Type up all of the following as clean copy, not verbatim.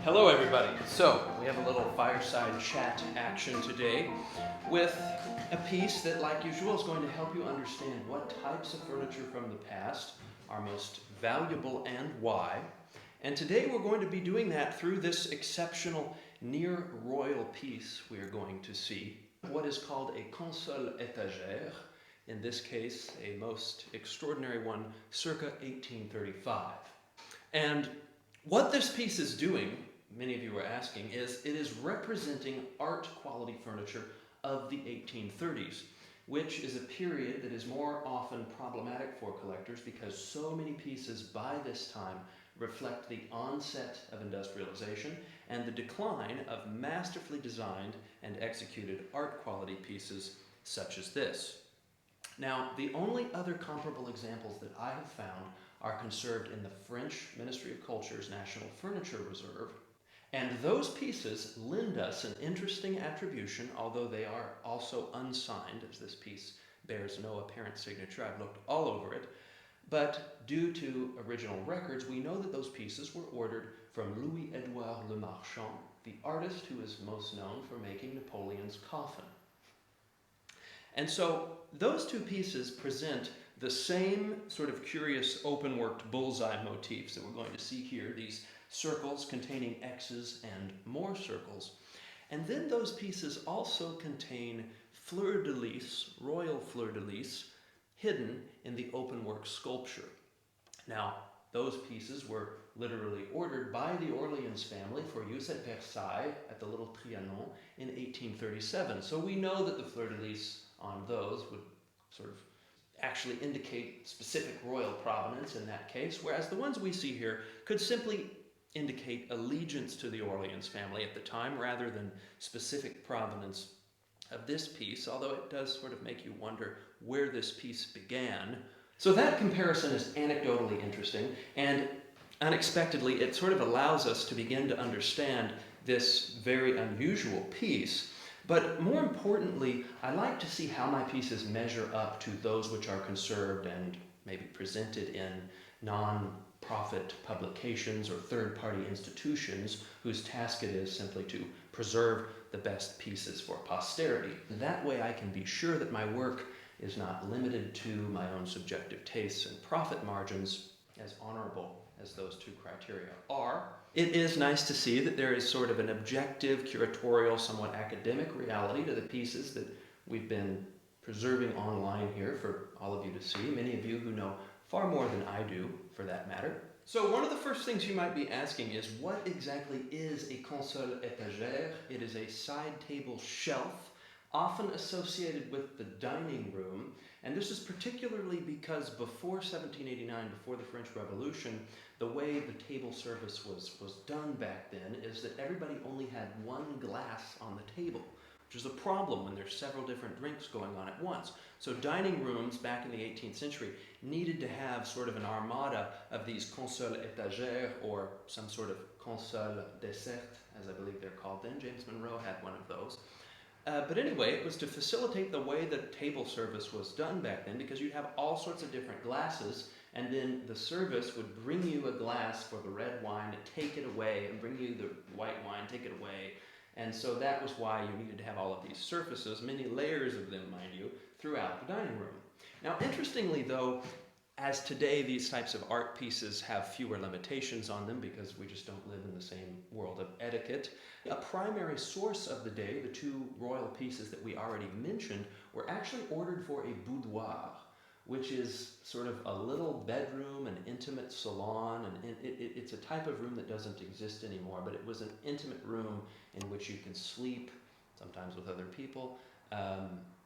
Hello everybody. So, we have a little fireside chat action today with a piece that, like usual, is going to help you understand what types of furniture from the past are most valuable and why. And today we're going to be doing that through this exceptional near royal piece we are going to see. What is called a console étagère, in this case a most extraordinary one, circa 1835. And what this piece is doing, many of you are asking, is it is representing art quality furniture of the 1830s, which is a period that is more often problematic for collectors because so many pieces by this time reflect the onset of industrialization and the decline of masterfully designed and executed art quality pieces such as this. Now, the only other comparable examples that I have found are conserved in the French Ministry of Culture's National Furniture Reserve, and those pieces lend us an interesting attribution, although they are also unsigned, as this piece bears no apparent signature. I've looked all over it, but due to original records, we know that those pieces were ordered from Louis-Edouard Le Marchand, the artist who is most known for making Napoleon's coffin. And so those two pieces present the same sort of curious open-worked bullseye motifs that we're going to see here, these circles containing X's and more circles. And then those pieces also contain fleur-de-lis, royal fleur-de-lis, hidden in the open-work sculpture. Now, those pieces were literally ordered by the Orleans family for use at Versailles at the Little Trianon in 1837. So we know that the fleur-de-lis on those would sort of actually indicate specific royal provenance in that case, whereas the ones we see here could simply indicate allegiance to the Orleans family at the time rather than specific provenance of this piece, although it does sort of make you wonder where this piece began. So that comparison is anecdotally interesting, and unexpectedly it sort of allows us to begin to understand this very unusual piece. But more importantly, I like to see how my pieces measure up to those which are conserved and maybe presented in non-profit publications or third-party institutions whose task it is simply to preserve the best pieces for posterity. That way I can be sure that my work is not limited to my own subjective tastes and profit margins, as honorable as those two criteria are. It is nice to see that there is sort of an objective, curatorial, somewhat academic reality to the pieces that we've been preserving online here for all of you to see, many of you who know far more than I do, for that matter. So one of the first things you might be asking is, what exactly is a console étagère? It is a side table shelf, often associated with the dining room, and this is particularly because before 1789, before the French Revolution, the way the table service was done back then is that everybody only had one glass on the table, which is a problem when there's several different drinks going on at once. So dining rooms back in the 18th century needed to have sort of an armada of these consoles étagères, or some sort of console dessert, as I believe they're called then. James Monroe had one of those. But anyway, it was to facilitate the way that table service was done back then, because you'd have all sorts of different glasses, and then the service would bring you a glass for the red wine and take it away, and bring you the white wine, take it away. And so that was why you needed to have all of these surfaces, many layers of them, mind you, throughout the dining room. Now, interestingly though, as today these types of art pieces have fewer limitations on them because we just don't live in the same world of etiquette, a primary source of the day, the two royal pieces that we already mentioned, were actually ordered for a boudoir, which is sort of a little bedroom, an intimate salon, and it's a type of room that doesn't exist anymore, but it was an intimate room in which you can sleep, sometimes with other people,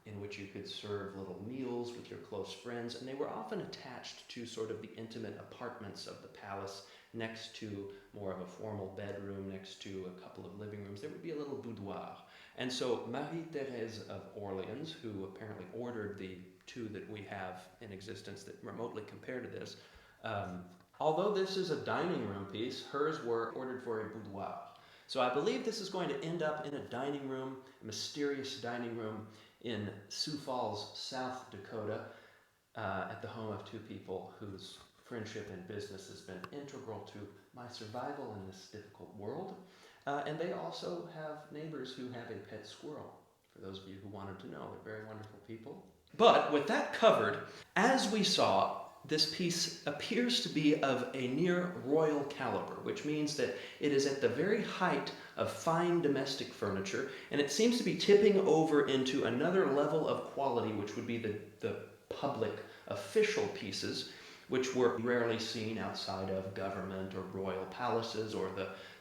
in which you could serve little meals with your close friends, and they were often attached to sort of the intimate apartments of the palace, next to more of a formal bedroom, next to a couple of living rooms. There would be a little boudoir. And so Marie-Thérèse of Orleans, who apparently ordered the two that we have in existence that remotely compare to this, although this is a dining room piece, hers were ordered for a boudoir. So I believe this is going to end up in a dining room, a mysterious dining room in Sioux Falls, South Dakota, at the home of two people whose friendship and business has been integral to my survival in this difficult world. And they also have neighbors who have a pet squirrel. For those of you who wanted to know, they're very wonderful people. But with that covered, as we saw, this piece appears to be of a near royal caliber, which means that it is at the very height of fine domestic furniture, and it seems to be tipping over into another level of quality, which would be the public official pieces, which were rarely seen outside of government or royal palaces or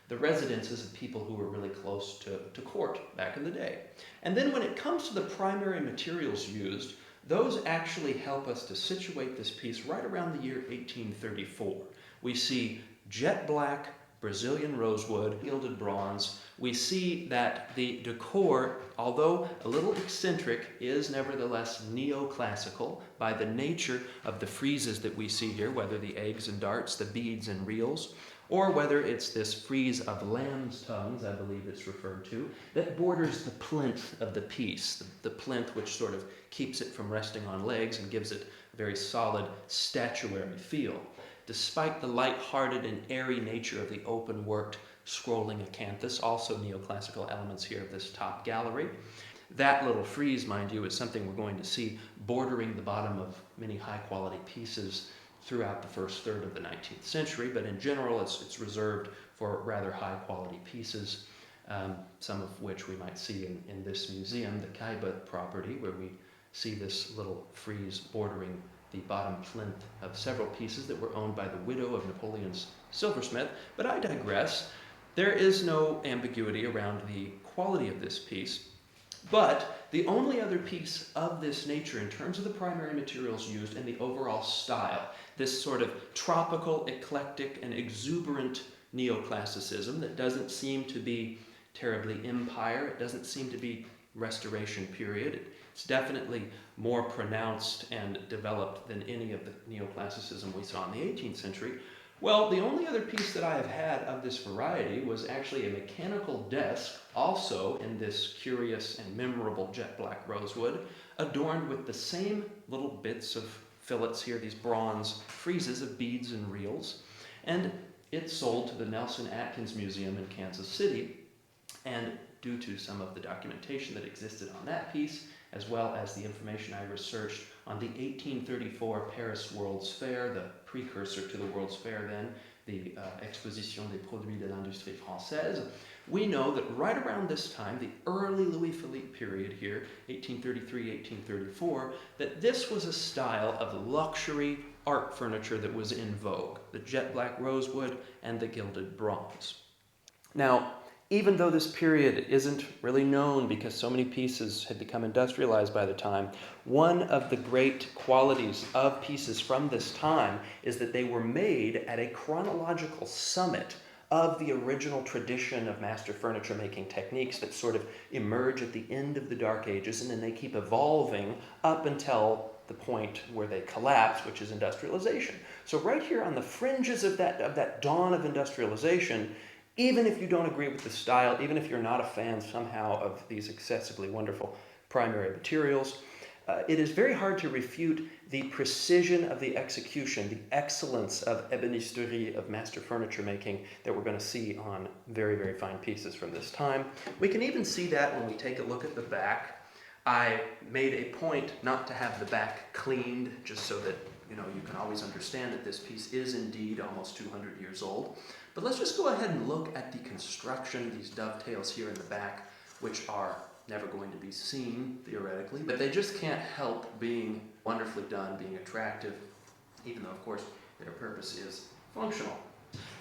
the residences of people who were really close to court back in the day. And then when it comes to the primary materials used, those actually help us to situate this piece right around the year 1834. We see jet black, Brazilian rosewood, gilded bronze. We see that the decor, although a little eccentric, is nevertheless neoclassical by the nature of the friezes that we see here, whether the eggs and darts, the beads and reels, or whether it's this frieze of lamb's tongues, I believe it's referred to, that borders the plinth of the piece, the plinth which sort of keeps it from resting on legs and gives it a very solid statuary feel. Despite the light-hearted and airy nature of the open-worked scrolling acanthus, also neoclassical elements here of this top gallery. That little frieze, mind you, is something we're going to see bordering the bottom of many high-quality pieces throughout the first third of the 19th century, but in general it's reserved for rather high-quality pieces, some of which we might see in this museum, the Kaiba property, where we see this little frieze bordering the bottom plinth of several pieces that were owned by the widow of Napoleon's silversmith. But I digress. There is no ambiguity around the quality of this piece, but the only other piece of this nature in terms of the primary materials used and the overall style, this sort of tropical, eclectic, and exuberant neoclassicism that doesn't seem to be terribly empire, it doesn't seem to be restoration period, it's definitely more pronounced and developed than any of the neoclassicism we saw in the 18th century. Well, the only other piece that I have had of this variety was actually a mechanical desk, also in this curious and memorable jet black rosewood, adorned with the same little bits of fillets here, these bronze friezes of beads and reels. And it sold to the Nelson Atkins Museum in Kansas City. And due to some of the documentation that existed on that piece, as well as the information I researched on the 1834 Paris World's Fair, the precursor to the World's Fair then, the Exposition des Produits de l'Industrie Française, we know that right around this time, the early Louis-Philippe period here, 1833, 1834, that this was a style of luxury art furniture that was in vogue, the jet black rosewood and the gilded bronze. Now, even though this period isn't really known because so many pieces had become industrialized by the time, one of the great qualities of pieces from this time is that they were made at a chronological summit of the original tradition of master furniture making techniques that sort of emerge at the end of the Dark Ages, and then they keep evolving up until the point where they collapse, which is industrialization. So right here on the fringes of that dawn of industrialization, even if you don't agree with the style, even if you're not a fan somehow of these excessively wonderful primary materials, it is very hard to refute the precision of the execution, the excellence of ebenisterie, of master furniture making that we're going to see on very, very fine pieces from this time. We can even see that when we take a look at the back. I made a point not to have the back cleaned, just so that you can always understand that this piece is indeed almost 200 years old. But let's just go ahead and look at the construction, these dovetails here in the back, which are never going to be seen, theoretically, but they just can't help being wonderfully done, being attractive, even though, of course, their purpose is functional.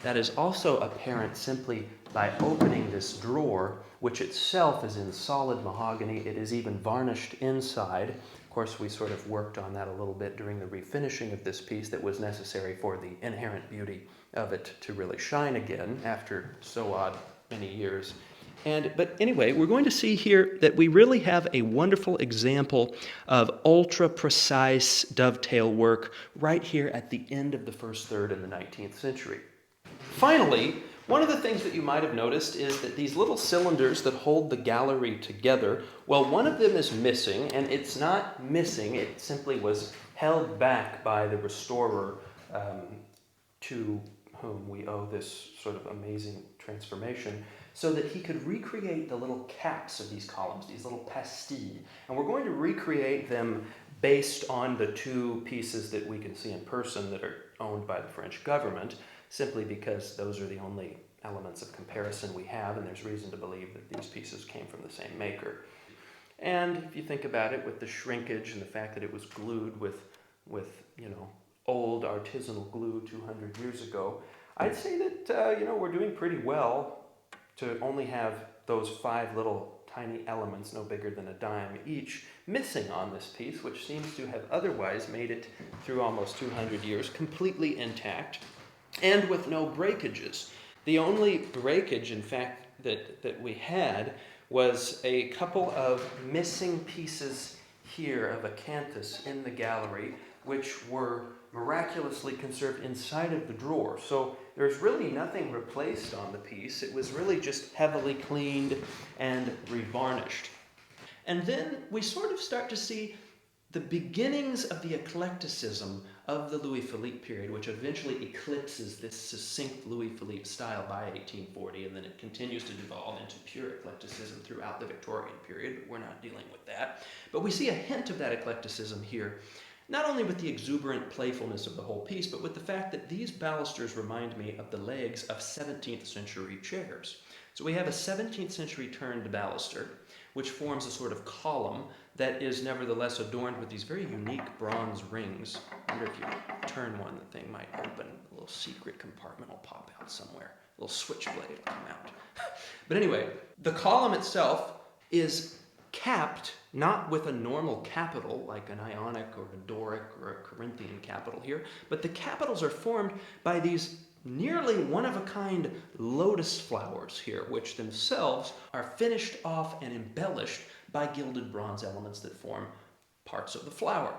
That is also apparent simply by opening this drawer, which itself is in solid mahogany. It is even varnished inside. Of course, we sort of worked on that a little bit during the refinishing of this piece that was necessary for the inherent beauty of it to really shine again after so odd many years. But anyway, we're going to see here that we really have a wonderful example of ultra-precise dovetail work right here at the end of the first third in the 19th century. Finally, one of the things that you might have noticed is that these little cylinders that hold the gallery together, well, one of them is missing, and it's not missing, it simply was held back by the restorer to whom we owe this sort of amazing transformation, so that he could recreate the little caps of these columns, these little pastilles. And we're going to recreate them based on the two pieces that we can see in person that are owned by the French government, simply because those are the only elements of comparison we have, and there's reason to believe that these pieces came from the same maker. And if you think about it, with the shrinkage and the fact that it was glued with old artisanal glue 200 years ago, I'd say that we're doing pretty well to only have those 5 little tiny elements, no bigger than a dime each, missing on this piece, which seems to have otherwise made it through almost 200 years completely intact and with no breakages. The only breakage, in fact, that we had was a couple of missing pieces here of acanthus in the gallery, which were miraculously conserved inside of the drawer. So there's really nothing replaced on the piece. It was really just heavily cleaned and revarnished. And then we sort of start to see the beginnings of the eclecticism of the Louis-Philippe period, which eventually eclipses this succinct Louis-Philippe style by 1840, and then it continues to devolve into pure eclecticism throughout the Victorian period, but we're not dealing with that. But we see a hint of that eclecticism here, not only with the exuberant playfulness of the whole piece, but with the fact that these balusters remind me of the legs of 17th century chairs. So we have a 17th century turned baluster, which forms a sort of column that is nevertheless adorned with these very unique bronze rings. I wonder if you turn one, the thing might open. A little secret compartment will pop out somewhere. A little switchblade will come out. But anyway, the column itself is capped not with a normal capital like an Ionic or a Doric or a Corinthian capital here, but the capitals are formed by these nearly one-of-a-kind lotus flowers here, which themselves are finished off and embellished by gilded bronze elements that form parts of the flower.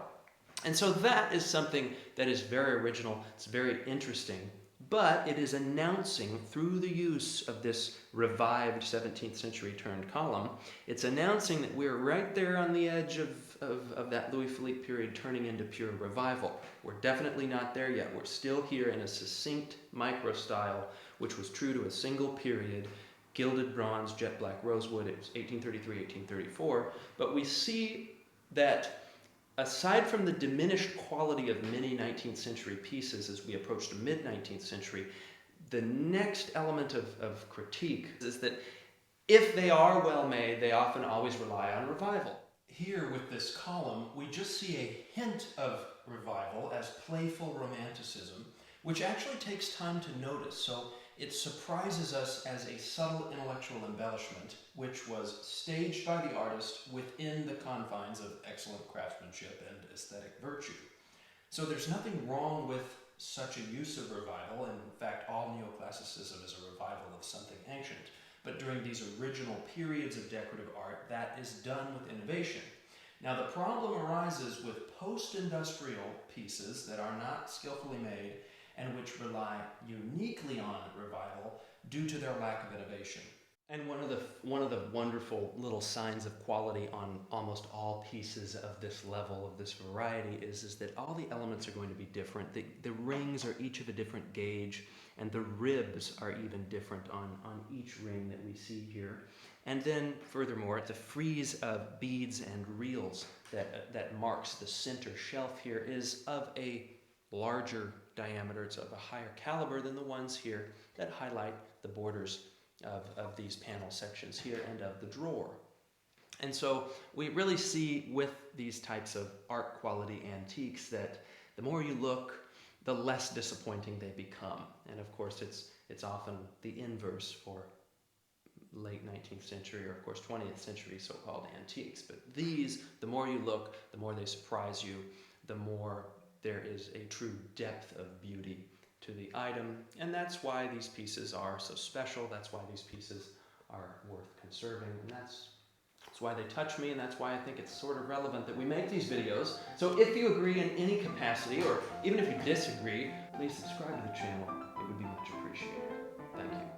And so that is something that is very original, it's very interesting, but it is announcing through the use of this revived 17th century turned column, it's announcing that we're right there on the edge of that Louis-Philippe period turning into pure revival. We're definitely not there yet. We're still here in a succinct micro style, which was true to a single period, gilded bronze, jet black rosewood. It was 1833, 1834. But we see that aside from the diminished quality of many 19th century pieces as we approach the mid-19th century, the next element of critique is that if they are well made, they often always rely on revival. Here with this column, we just see a hint of revival as playful romanticism, which actually takes time to notice. So it surprises us as a subtle intellectual embellishment, which was staged by the artist within the confines of excellent craftsmanship and aesthetic virtue. So there's nothing wrong with such a use of revival, and in fact all neoclassicism is a revival of something ancient. But during these original periods of decorative art, that is done with innovation. Now the problem arises with post-industrial pieces that are not skillfully made and which rely uniquely on revival due to their lack of innovation. And one of the wonderful little signs of quality on almost all pieces of this level, of this variety, is that all the elements are going to be different. The rings are each of a different gauge, and the ribs are even different on each ring that we see here. And then furthermore, the frieze of beads and reels that marks the center shelf here is of a larger diameter. It's of a higher caliber than the ones here that highlight the borders of these panel sections here and of the drawer. And so we really see with these types of art quality antiques that the more you look, the less disappointing they become. And of course it's often the inverse for late 19th century or of course 20th century so-called antiques. But these, the more you look, the more they surprise you, the more there is a true depth of beauty to the item, and that's why these pieces are so special. That's why these pieces are worth conserving, and that's why they touch me, and that's why I think it's sort of relevant that we make these videos. So if you agree in any capacity, or even if you disagree, please subscribe to the channel. It would be much appreciated. Thank you.